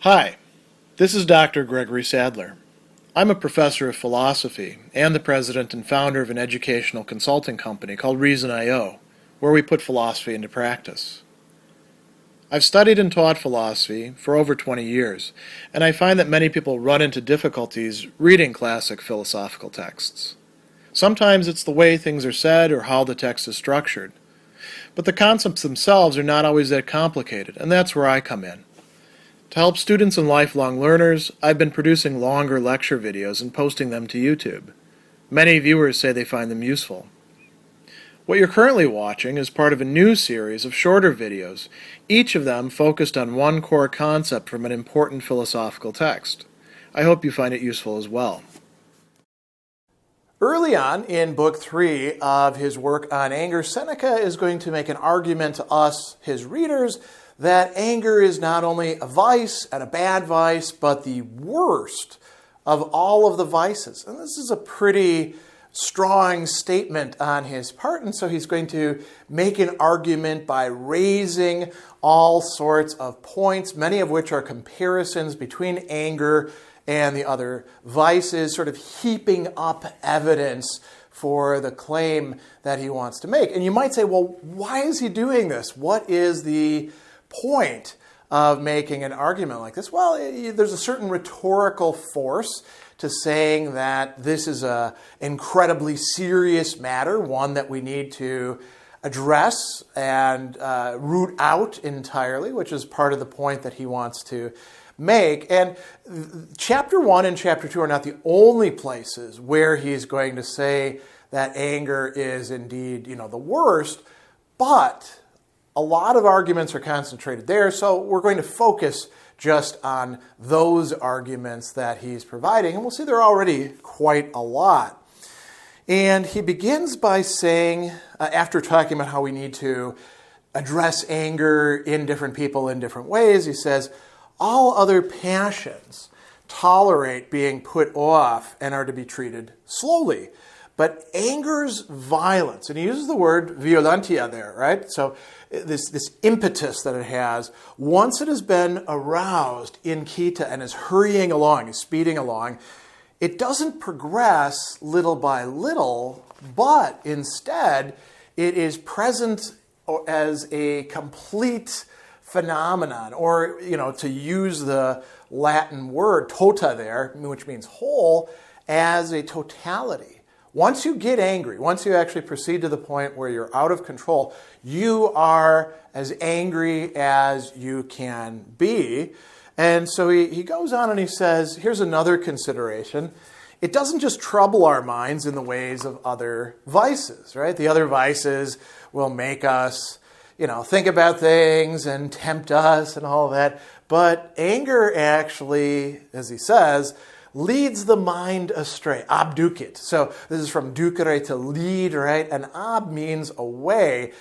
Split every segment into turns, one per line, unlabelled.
Hi, this is Dr. Gregory Sadler. I'm a professor of philosophy and the president and founder of an educational consulting company called Reason.io, where we put philosophy into practice. I've studied and taught philosophy for over 20 years, and I find that many people run into difficulties reading classic philosophical texts. Sometimes it's the way things are said or how the text is structured. But the concepts themselves are not always that complicated, and that's where I come in. To help students and lifelong learners, I've been producing longer lecture videos and posting them to YouTube. Many viewers say they find them useful. What you're currently watching is part of a new series of shorter videos, each of them focused on one core concept from an important philosophical text. I hope you find it useful as well. Early on in Book 3 of his work on anger, Seneca is going to make an argument to us, his readers, that anger is not only a vice and a bad vice, but the worst of all of the vices. And this is a pretty strong statement on his part, and so he's going to make an argument by raising all sorts of points, many of which are comparisons between anger and the other vices, sort of heaping up evidence for the claim that he wants to make. And you might say, well, why is he doing this? What is the point of making an argument like this? Well, there's a certain rhetorical force to saying that this is an incredibly serious matter, one that we need to address and root out entirely, which is part of the point that he wants to make. And chapter 1 and chapter 2 are not the only places where he's going to say that anger is indeed, the worst, but a lot of arguments are concentrated there, so we're going to focus just on those arguments that he's providing, and we'll see there are already quite a lot. And he begins by saying, after talking about how we need to address anger in different people in different ways, he says, all other passions tolerate being put off and are to be treated slowly. But anger's violence, and he uses the word violentia there, right? So this impetus that it has, once it has been aroused in kita and is hurrying along, is speeding along, it doesn't progress little by little, but instead it is present as a complete phenomenon, or, to use the Latin word tota there, which means whole, as a totality. Once you get angry, once you actually proceed to the point where you're out of control, you are as angry as you can be. And so he goes on and he says, here's another consideration. It doesn't just trouble our minds in the ways of other vices, right? The other vices will make us, think about things and tempt us and all that. But anger actually, as he says, leads the mind astray, abducit. So this is from ducere, to lead, right? And ab means away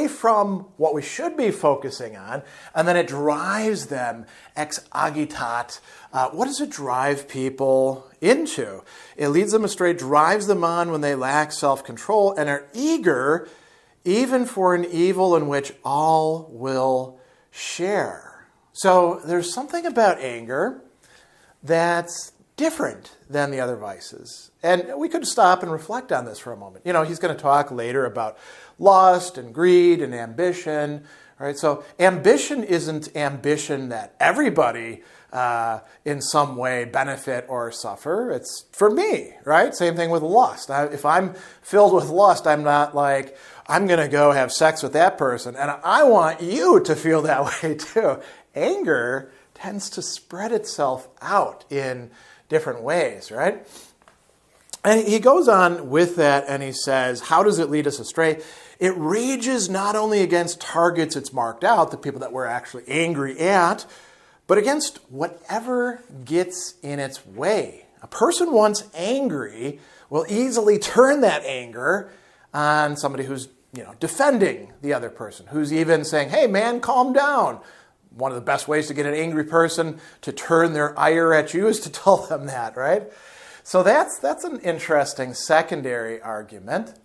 from what we should be focusing on, and then it drives them, ex agitat. What does it drive people into? It leads them astray, drives them on when they lack self-control, and are eager even for an evil in which all will share. So there's something about anger that's different than the other vices. And we could stop and reflect on this for a moment. He's going to talk later about lust and greed and ambition. Right? So ambition isn't ambition that everybody in some way benefit or suffer. It's for me, right? Same thing with lust. If I'm filled with lust, I'm not like, I'm going to go have sex with that person, and I want you to feel that way too. Anger tends to spread itself out in different ways, right? And he goes on with that and he says, how does it lead us astray? It rages not only against targets it's marked out, the people that we're actually angry at, but against whatever gets in its way. A person once angry will easily turn that anger on somebody who's defending the other person, who's even saying, hey man, calm down. One of the best ways to get an angry person to turn their ire at you is to tell them that, right? So that's an interesting secondary argument.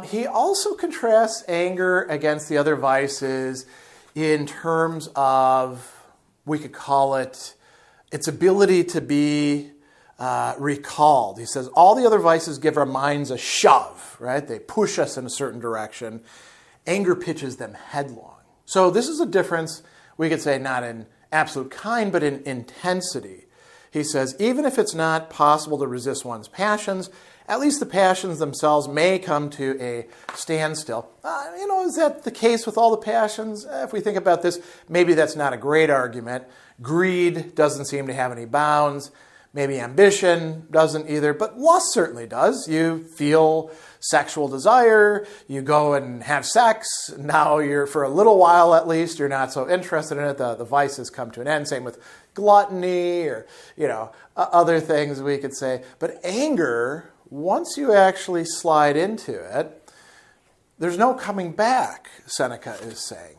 He also contrasts anger against the other vices in terms of we could call it its ability to be recalled. He says all the other vices give our minds a shove, right? They push us in a certain direction. Anger pitches them headlong. So this is a difference, we could say, not in absolute kind, but in intensity. He says, even if it's not possible to resist one's passions, at least the passions themselves may come to a standstill. Is that the case with all the passions? If we think about this, maybe that's not a great argument. Greed doesn't seem to have any bounds. Maybe ambition doesn't either, but lust certainly does. You feel sexual desire, you go and have sex, now you're, for a little while at least, you're not so interested in it, the vices come to an end. Same with gluttony or, other things we could say. But anger, once you actually slide into it, there's no coming back, Seneca is saying.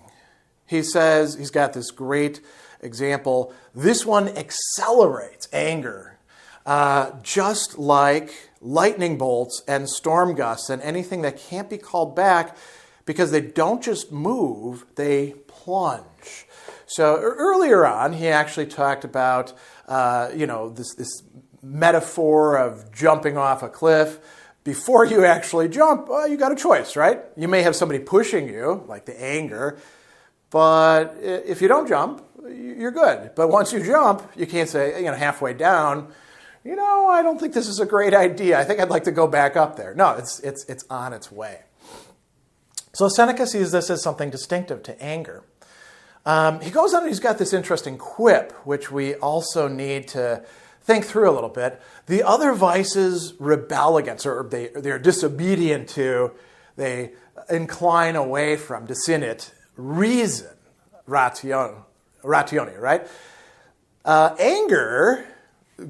He says, he's got this great example, this one accelerates anger, just like lightning bolts and storm gusts and anything that can't be called back because they don't just move, they plunge. So earlier on, he actually talked about, this metaphor of jumping off a cliff. Before you actually jump, you got a choice, right? You may have somebody pushing you, like the anger, but if you don't jump, you're good. But once you jump, you can't say, halfway down, I don't think this is a great idea. I think I'd like to go back up there. No, it's on its way. So Seneca sees this as something distinctive to anger. He goes on and he's got this interesting quip, which we also need to think through a little bit. The other vices rebel against, or they're disobedient to, they incline away from, disinit, reason, ratione, right? Anger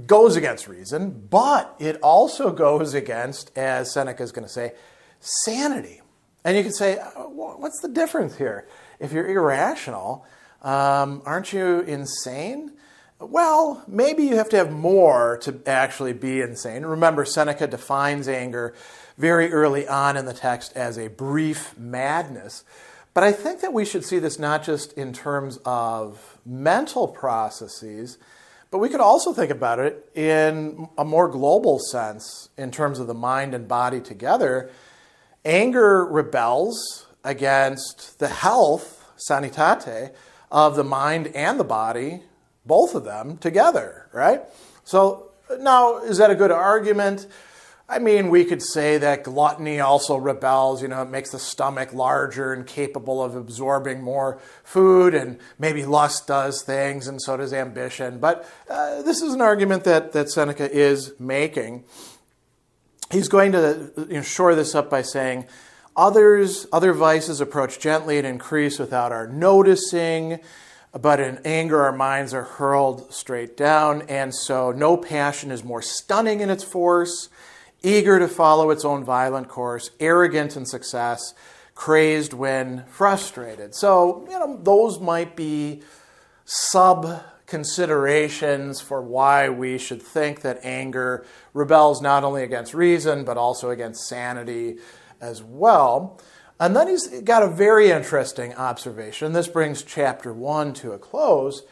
goes against reason, but it also goes against, as Seneca is going to say, sanity. And you can say, what's the difference here? If you're irrational, aren't you insane? Well, maybe you have to have more to actually be insane. Remember, Seneca defines anger very early on in the text as a brief madness. But I think that we should see this not just in terms of mental processes, but we could also think about it in a more global sense in terms of the mind and body together. Anger rebels against the health, sanitate, of the mind and the body, both of them together, right? So now, is that a good argument? I mean, we could say that gluttony also rebels, it makes the stomach larger and capable of absorbing more food, and maybe lust does things, and so does ambition. But this is an argument that Seneca is making. He's going to shore this up by saying, other vices approach gently and increase without our noticing, but in anger our minds are hurled straight down, and so no passion is more stunning in its force, eager to follow its own violent course, arrogant in success, crazed when frustrated. So, those might be sub-considerations for why we should think that anger rebels not only against reason, but also against sanity as well. And then he's got a very interesting observation. This brings chapter 1 to a close.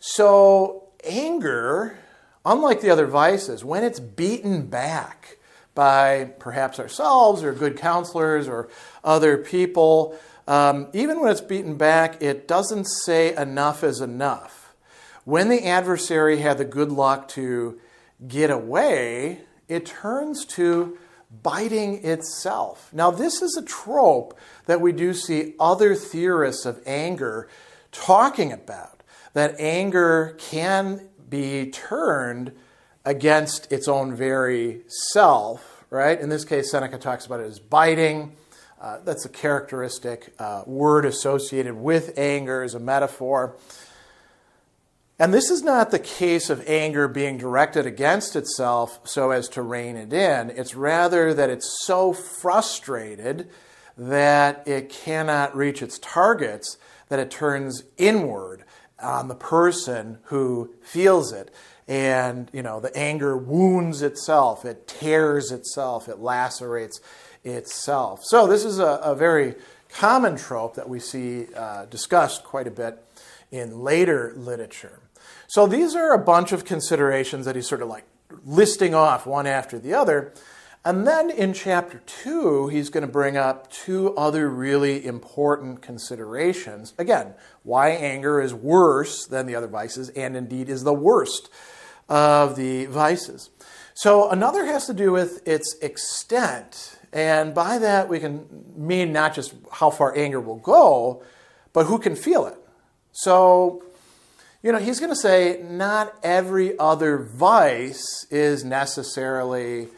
So, anger, unlike the other vices, when it's beaten back by perhaps ourselves or good counselors or other people, even when it's beaten back, it doesn't say enough is enough. When the adversary had the good luck to get away, it turns to biting itself. Now, this is a trope that we do see other theorists of anger talking about, that anger can be turned against its own very self, right? In this case, Seneca talks about it as biting. That's a characteristic word associated with anger as a metaphor. And this is not the case of anger being directed against itself so as to rein it in. It's rather that it's so frustrated that it cannot reach its targets that it turns inward on the person who feels it. And, the anger wounds itself, it tears itself, it lacerates itself. So this is a very common trope that we see discussed quite a bit in later literature. So these are a bunch of considerations that he's sort of like listing off one after the other. And then in chapter 2, he's going to bring up two other really important considerations. Again, why anger is worse than the other vices, and indeed is the worst of the vices. So another has to do with its extent. And by that, we can mean not just how far anger will go, but who can feel it. So, he's going to say not every other vice is necessarily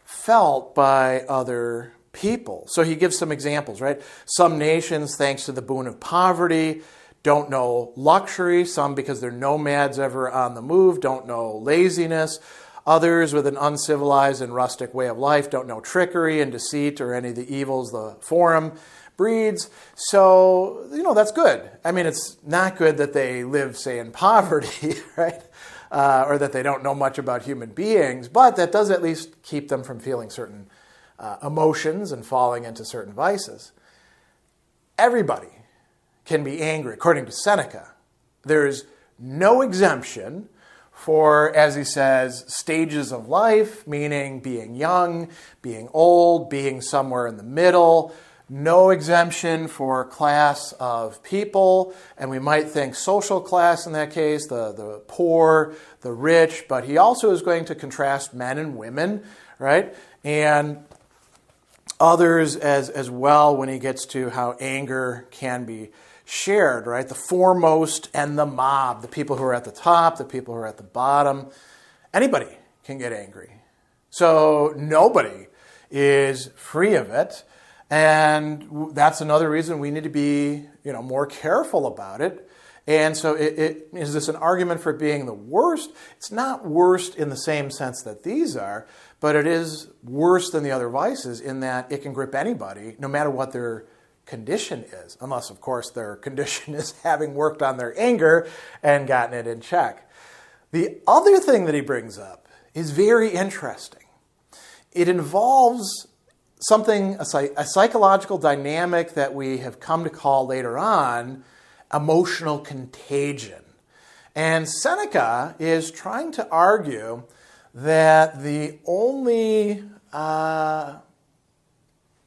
felt by other people. So he gives some examples, right? Some nations, thanks to the boon of poverty, don't know luxury. Some, because they're nomads ever on the move, don't know laziness. Others, with an uncivilized and rustic way of life, don't know trickery and deceit or any of the evils the forum breeds. So, that's good. I mean, it's not good that they live, say, in poverty, right? Or that they don't know much about human beings, but that does at least keep them from feeling certain emotions and falling into certain vices. Everybody can be angry, according to Seneca. There's no exemption for, as he says, stages of life, meaning being young, being old, being somewhere in the middle. No exemption for class of people, and we might think social class in that case, the poor, the rich, but he also is going to contrast men and women, right? And others as well when he gets to how anger can be shared, right? The foremost and the mob, the people who are at the top, the people who are at the bottom. Anybody can get angry. So nobody is free of it. And that's another reason we need to be, more careful about it. And so is this an argument for being the worst? It's not worst in the same sense that these are, but it is worse than the other vices in that it can grip anybody, no matter what their condition is, unless, of course, their condition is having worked on their anger and gotten it in check. The other thing that he brings up is very interesting. It involves something, a psychological dynamic that we have come to call later on emotional contagion. And Seneca is trying to argue that the only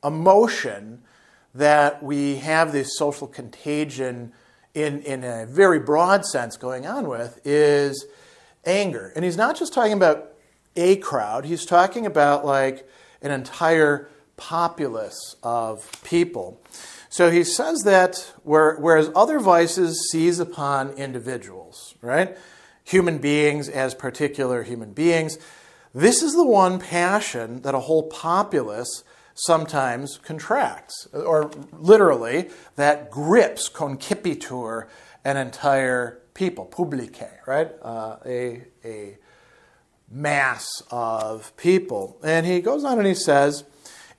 emotion that we have this social contagion in a very broad sense going on with is anger. And he's not just talking about a crowd, he's talking about like an entire populace of people. So he says that whereas other vices seize upon individuals, right? Human beings as particular human beings, this is the one passion that a whole populace sometimes contracts, or literally that grips, concipitur, an entire people, publique, right? A mass of people. And he goes on and he says,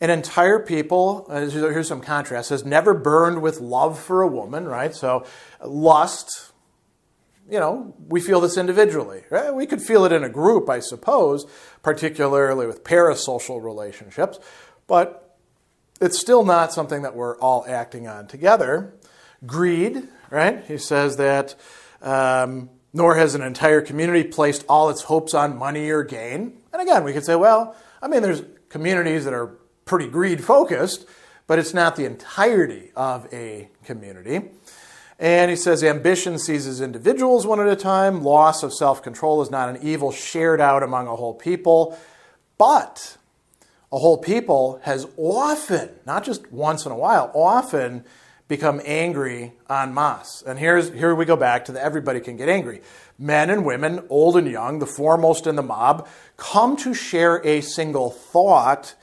an entire people, here's some contrast, says never burned with love for a woman, right? So lust, we feel this individually, right? We could feel it in a group, I suppose, particularly with parasocial relationships, but it's still not something that we're all acting on together. Greed, right? He says that nor has an entire community placed all its hopes on money or gain. And again, we could say, there's communities that are pretty greed-focused, but it's not the entirety of a community. And he says ambition seizes individuals one at a time. Loss of self-control is not an evil shared out among a whole people, but a whole people has often, not just once in a while, often become angry en masse. And here we go back to the everybody can get angry. Men and women, old and young, the foremost in the mob, come to share a single thought,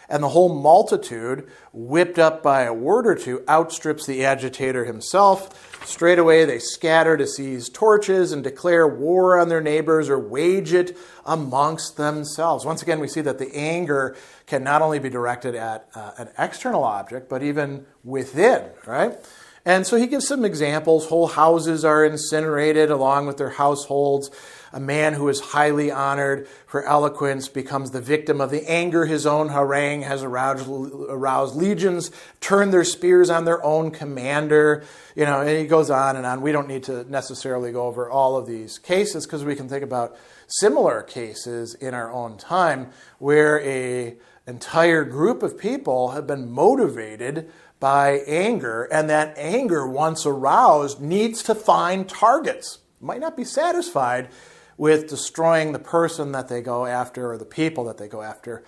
and the whole multitude, whipped up by a word or two, outstrips the agitator himself. Straightway they scatter to seize torches and declare war on their neighbors or wage it amongst themselves. Once again, we see that the anger can not only be directed at an external object, but even within, right? And so he gives some examples. Whole houses are incinerated along with their households. A man who is highly honored for eloquence becomes the victim of the anger his own harangue has aroused. Legions turn their spears on their own commander. And he goes on and on. We don't need to necessarily go over all of these cases because we can think about similar cases in our own time where an entire group of people have been motivated by anger, and that anger, once aroused, needs to find targets. Might not be satisfied with destroying the person that they go after or the people that they go after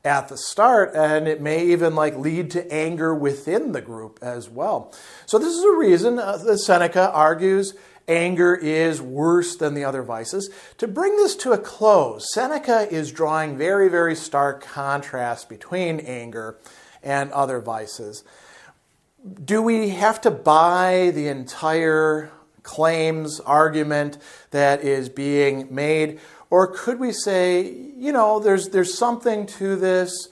at the start, and it may even lead to anger within the group as well. So this is a reason that Seneca argues anger is worse than the other vices. To bring this to a close, Seneca is drawing very, very stark contrast between anger and other vices. Do we have to buy the entire argument that is being made? Or could we say, there's something to this.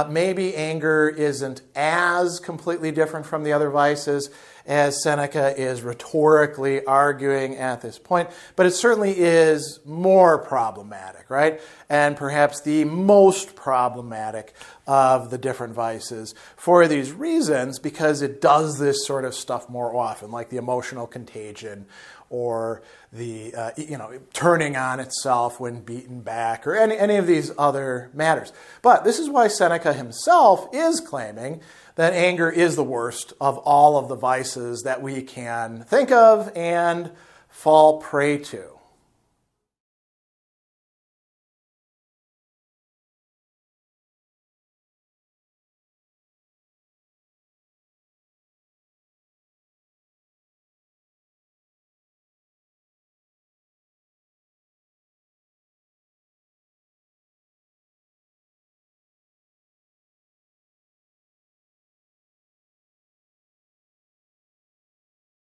Maybe anger isn't as completely different from the other vices as Seneca is rhetorically arguing at this point, but it certainly is more problematic, right? And perhaps the most problematic of the different vices for these reasons, because it does this sort of stuff more often, like the emotional contagion or the turning on itself when beaten back, or any of these other matters. But this is why Seneca himself is claiming that anger is the worst of all of the vices that we can think of and fall prey to.